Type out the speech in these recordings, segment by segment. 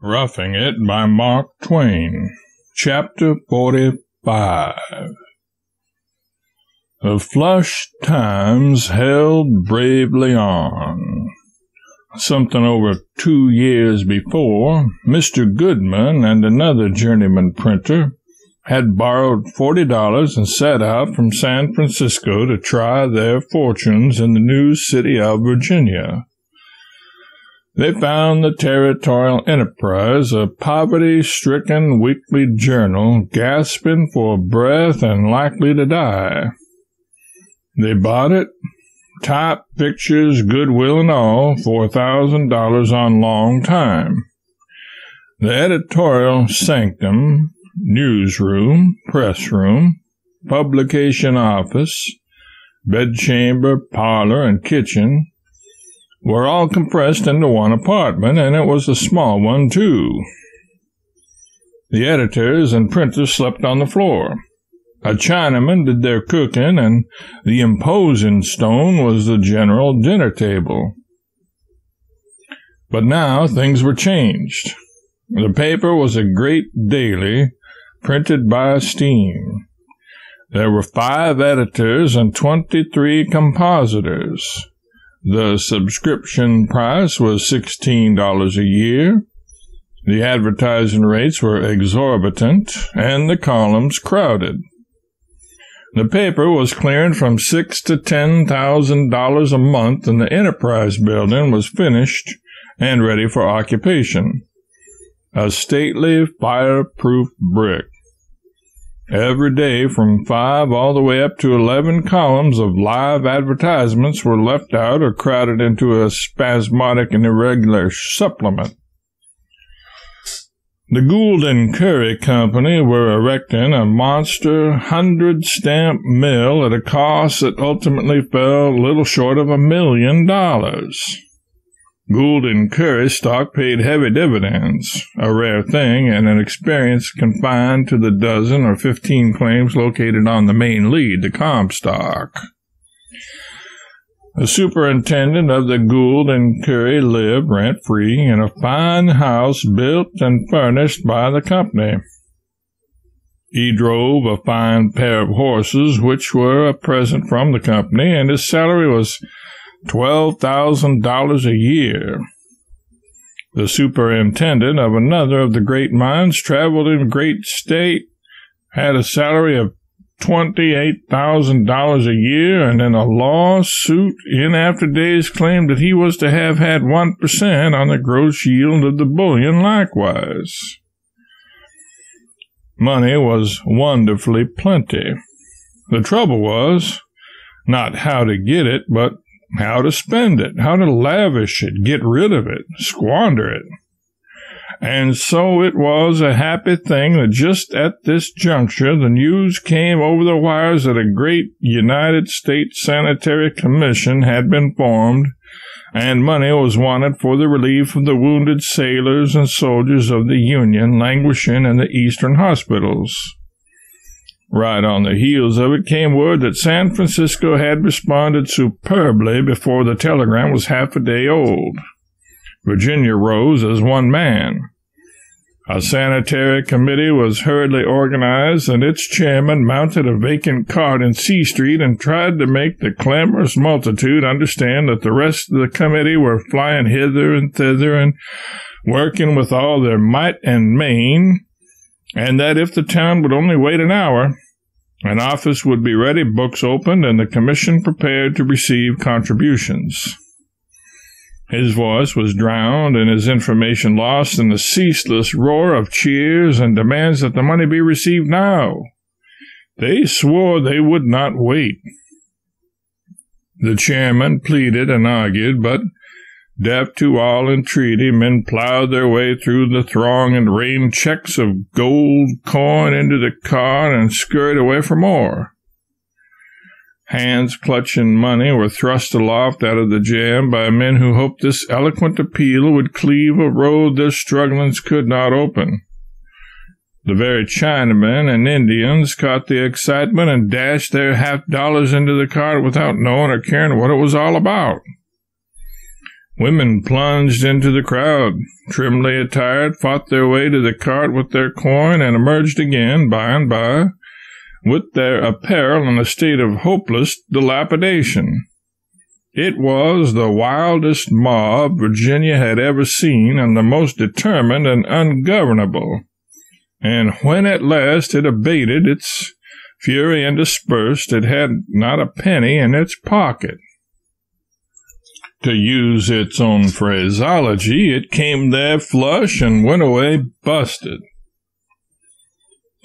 Roughing It by Mark Twain. Chapter 45. The flushed times held bravely on. Something over 2 years before, Mr. Goodman and another journeyman printer had borrowed $40 and set out from San Francisco to try their fortunes in the new city of Virginia. They found the Territorial Enterprise, a poverty-stricken weekly journal, gasping for breath and likely to die. They bought it, type, pictures, goodwill and all, $4,000 on long time. The editorial sanctum, newsroom, press room, publication office, bedchamber, parlor, and kitchen were all compressed into one apartment, and it was a small one, too. The editors and printers slept on the floor. A Chinaman did their cooking, and the imposing stone was the general dinner table. But now things were changed. The paper was a great daily, printed by steam. There were 5 editors and 23 compositors. The subscription price was $16 a year. The advertising rates were exorbitant, and the columns crowded. The paper was clearing from $6,000 to $10,000 a month, and the Enterprise building was finished and ready for occupation. A stately, fireproof brick. Every day from 5 all the way up to 11 columns of live advertisements were left out or crowded into a spasmodic and irregular supplement. The Gould & Curry Company were erecting a monster 100-stamp mill at a cost that ultimately fell little short of $1 million. Gould & Curry stock paid heavy dividends, a rare thing and an experience confined to the dozen or 15 claims located on the main lead, the Comstock. The superintendent of the Gould & Curry lived rent-free in a fine house built and furnished by the company. He drove a fine pair of horses which were a present from the company, and his salary was $12,000 a year. The superintendent of another of the great mines traveled in great state, had a salary of $28,000 a year, and in a lawsuit in after days claimed that he was to have had 1% on the gross yield of the bullion likewise. Money was wonderfully plenty. The trouble was not how to get it, but how to spend it, how to lavish it, get rid of it, squander it. And so it was a happy thing that just at this juncture the news came over the wires that a great United States Sanitary Commission had been formed, and money was wanted for the relief of the wounded sailors and soldiers of the Union languishing in the eastern hospitals. Right on the heels of it came word that San Francisco had responded superbly before the telegram was half a day old. Virginia rose as one man. A sanitary committee was hurriedly organized, and its chairman mounted a vacant cart in C Street and tried to make the clamorous multitude understand that the rest of the committee were flying hither and thither and working with all their might and main, and that if the town would only wait an hour, an office would be ready, books opened, and the commission prepared to receive contributions. His voice was drowned and his information lost in the ceaseless roar of cheers and demands that the money be received now. They swore they would not wait. The chairman pleaded and argued, but deaf to all entreaty, men plowed their way through the throng and rained checks of gold coin into the cart and scurried away for more. Hands clutching money were thrust aloft out of the jam by men who hoped this eloquent appeal would cleave a road their strugglings could not open. The very Chinamen and Indians caught the excitement and dashed their $50 into the cart without knowing or caring what it was all about. Women plunged into the crowd, trimly attired, fought their way to the cart with their coin, and emerged again, by and by, with their apparel in a state of hopeless dilapidation. It was the wildest mob Virginia had ever seen, and the most determined and ungovernable. And when at last it abated its fury and dispersed, it had not a penny in its pocket. To use its own phraseology, it came there flush and went away busted.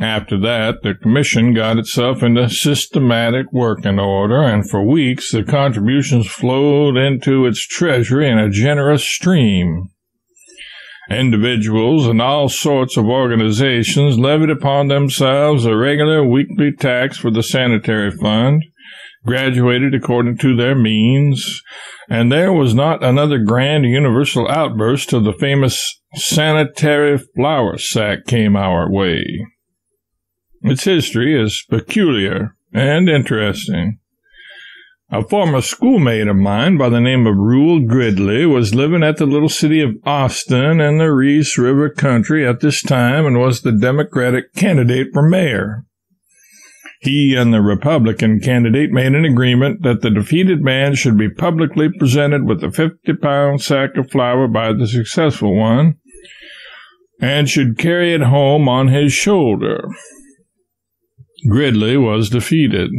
After that, the commission got itself into systematic working order, and for weeks the contributions flowed into its treasury in a generous stream. Individuals and all sorts of organizations levied upon themselves a regular weekly tax for the sanitary fund, graduated according to their means, and there was not another grand universal outburst till the famous sanitary flour sack came our way. Its history is peculiar and interesting. A former schoolmate of mine by the name of Reuel Gridley was living at the little city of Austin in the Reese River country at this time and was the Democratic candidate for mayor. He and the Republican candidate made an agreement that the defeated man should be publicly presented with a 50-pound sack of flour by the successful one and should carry it home on his shoulder. Gridley was defeated.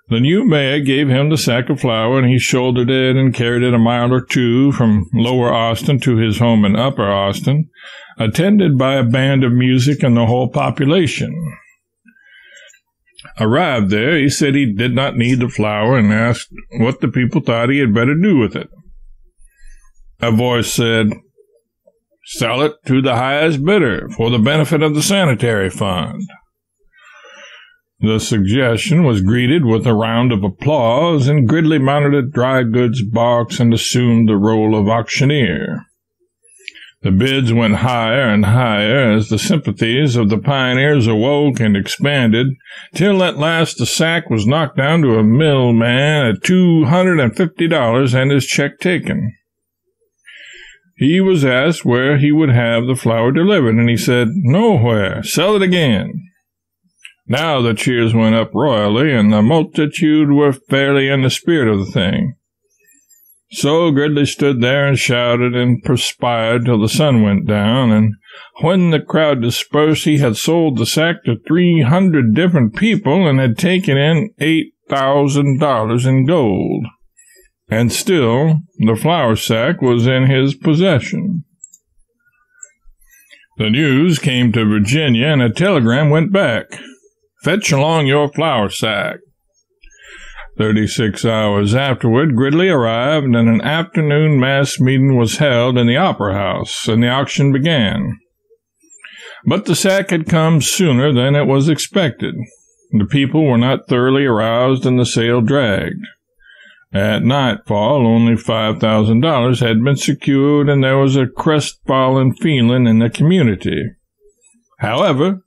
The new mayor gave him the sack of flour, and he shouldered it and carried it a mile or two from Lower Austin to his home in Upper Austin, attended by a band of music and the whole population. Arrived there, he said he did not need the flour and asked what the people thought he had better do with it. A voice said, "Sell it to the highest bidder for the benefit of the sanitary fund." The suggestion was greeted with a round of applause, and Gridley mounted a dry goods box and assumed the role of auctioneer. The bids went higher and higher as the sympathies of the pioneers awoke and expanded, till at last the sack was knocked down to a millman at $250 and his check taken. He was asked where he would have the flour delivered, and he said, "Nowhere. Sell it again." Now the cheers went up royally, and the multitude were fairly in the spirit of the thing. So Gridley stood there and shouted and perspired till the sun went down, and when the crowd dispersed, he had sold the sack to 300 different people and had taken in $8,000 in gold. And still the flour sack was in his possession. The news came to Virginia, and a telegram went back. "Fetch along your flour sack." 36 hours afterward, Gridley arrived, and an afternoon mass meeting was held in the Opera House, and the auction began. But the sack had come sooner than it was expected. The people were not thoroughly aroused, and the sale dragged. At nightfall, only $5,000 had been secured, and there was a crestfallen feeling in the community. However,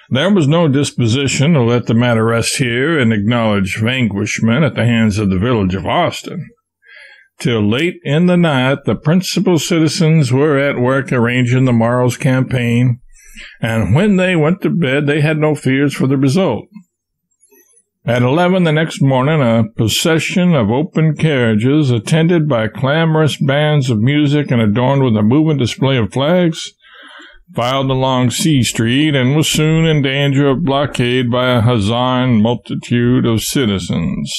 there was no disposition to let the matter rest here and acknowledge vanquishment at the hands of the village of Austin. Till late in the night, the principal citizens were at work arranging the morrow's campaign, and when they went to bed, they had no fears for the result. At 11 the next morning, a procession of open carriages, attended by clamorous bands of music and adorned with a moving display of flags, filed along C Street and was soon in danger of blockade by a huzzaing multitude of citizens.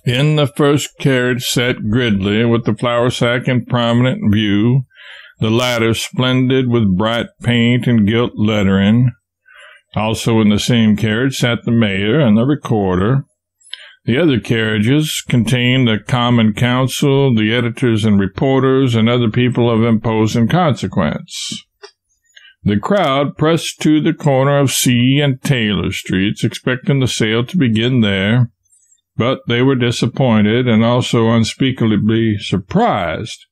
In the first carriage sat Gridley, with the flour sack in prominent view, the latter splendid with bright paint and gilt lettering. Also in the same carriage sat the mayor and the recorder. The other carriages contained the Common Council, the editors and reporters, and other people of imposing consequence. The crowd pressed to the corner of C and Taylor Streets, expecting the sale to begin there, but they were disappointed and also unspeakably surprised,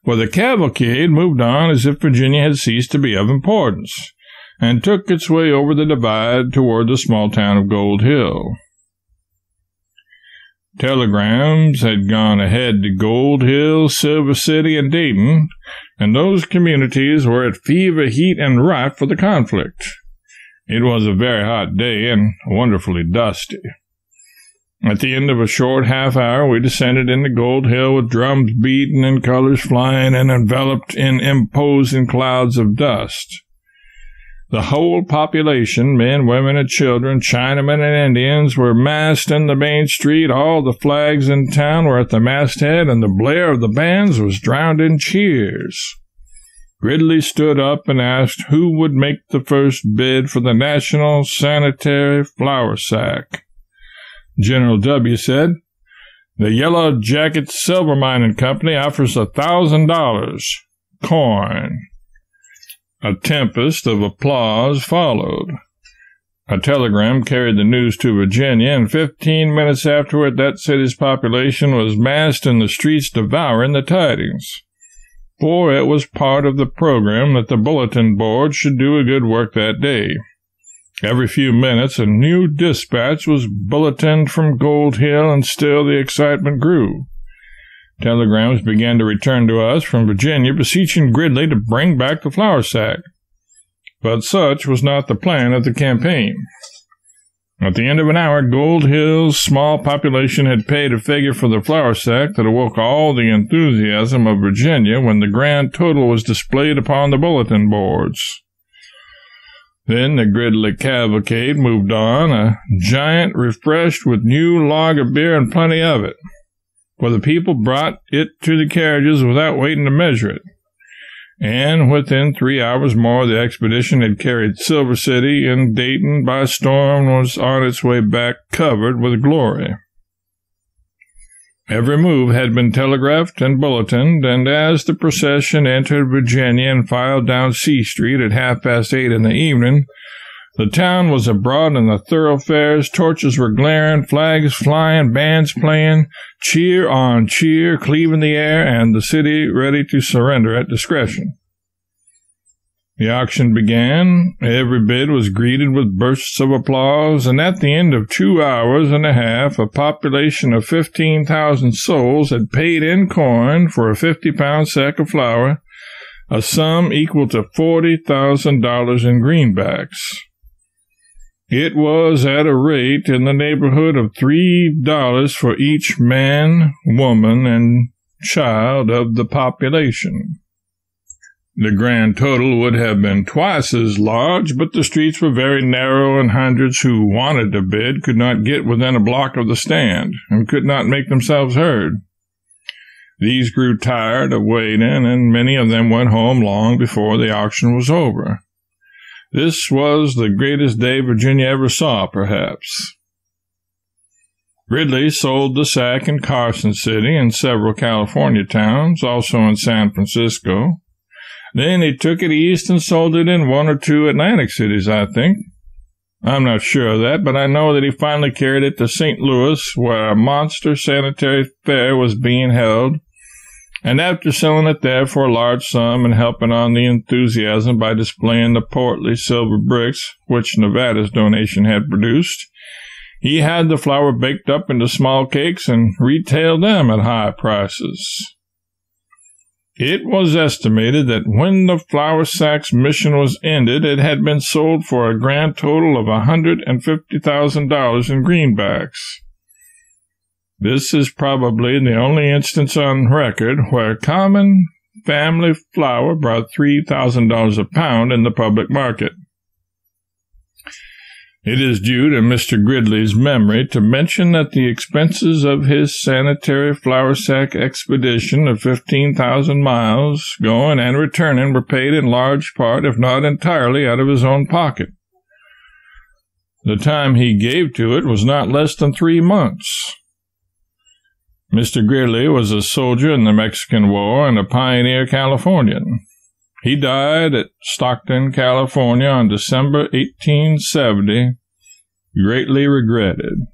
for the cavalcade moved on as if Virginia had ceased to be of importance, and took its way over the divide toward the small town of Gold Hill. Telegrams had gone ahead to Gold Hill, Silver City, and Dayton, and those communities were at fever heat and ripe for the conflict. It was a very hot day and wonderfully dusty. At the end of a short half hour, we descended into Gold Hill with drums beating and colors flying and enveloped in imposing clouds of dust. The whole population, men, women, and children, Chinamen and Indians, were massed in the main street. All the flags in town were at the masthead, and the blare of the bands was drowned in cheers. Gridley stood up and asked who would make the first bid for the National Sanitary Flour Sack. General W. said, "The Yellow Jacket Silver Mining Company offers $1,000. Coin." A tempest of applause followed. A telegram carried the news to Virginia, and 15 minutes afterward that city's population was massed in the streets devouring the tidings. For it was part of the program that the bulletin board should do a good work that day. Every few minutes a new dispatch was bulletined from Gold Hill, and still the excitement grew. Telegrams began to return to us from Virginia, beseeching Gridley to bring back the flour sack. But such was not the plan of the campaign. At the end of an hour, Gold Hill's small population had paid a figure for the flour sack that awoke all the enthusiasm of Virginia when the grand total was displayed upon the bulletin boards. Then the Gridley cavalcade moved on, a giant refreshed with new lager beer and plenty of it, for the people brought it to the carriages without waiting to measure it. And within 3 hours more the expedition had carried Silver City and Dayton by storm and was on its way back covered with glory. Every move had been telegraphed and bulletined, and as the procession entered Virginia and filed down C Street at 8:30 in the evening, the town was abroad in the thoroughfares, torches were glaring, flags flying, bands playing, cheer on cheer cleaving the air, and the city ready to surrender at discretion. The auction began. Every bid was greeted with bursts of applause, and at the end of 2 hours and a half, a population of 15,000 souls had paid in coin for a 50-pound sack of flour, a sum equal to $40,000 in greenbacks. It was at a rate in the neighborhood of $3 for each man, woman, and child of the population. The grand total would have been twice as large, but the streets were very narrow, and hundreds who wanted to bid could not get within a block of the stand, and could not make themselves heard. These grew tired of waiting, and many of them went home long before the auction was over. This was the greatest day Virginia ever saw, perhaps. Gridley sold the sack in Carson City and several California towns, also in San Francisco. Then he took it east and sold it in 1 or 2 Atlantic cities, I think. I'm not sure of that, but I know that he finally carried it to St. Louis, where a monster sanitary fair was being held, and after selling it there for a large sum and helping on the enthusiasm by displaying the portly silver bricks which Nevada's donation had produced, he had the flour baked up into small cakes and retailed them at high prices. It was estimated that when the flour sack's mission was ended, it had been sold for a grand total of $150,000 in greenbacks. This is probably the only instance on record where common family flour brought $3,000 a pound in the public market. It is due to Mr. Gridley's memory to mention that the expenses of his sanitary flour sack expedition of 15,000 miles, going and returning, were paid in large part, if not entirely, out of his own pocket. The time he gave to it was not less than 3 months. Mr. Gridley was a soldier in the Mexican War and a pioneer Californian. He died at Stockton, California on December 1870, greatly regretted.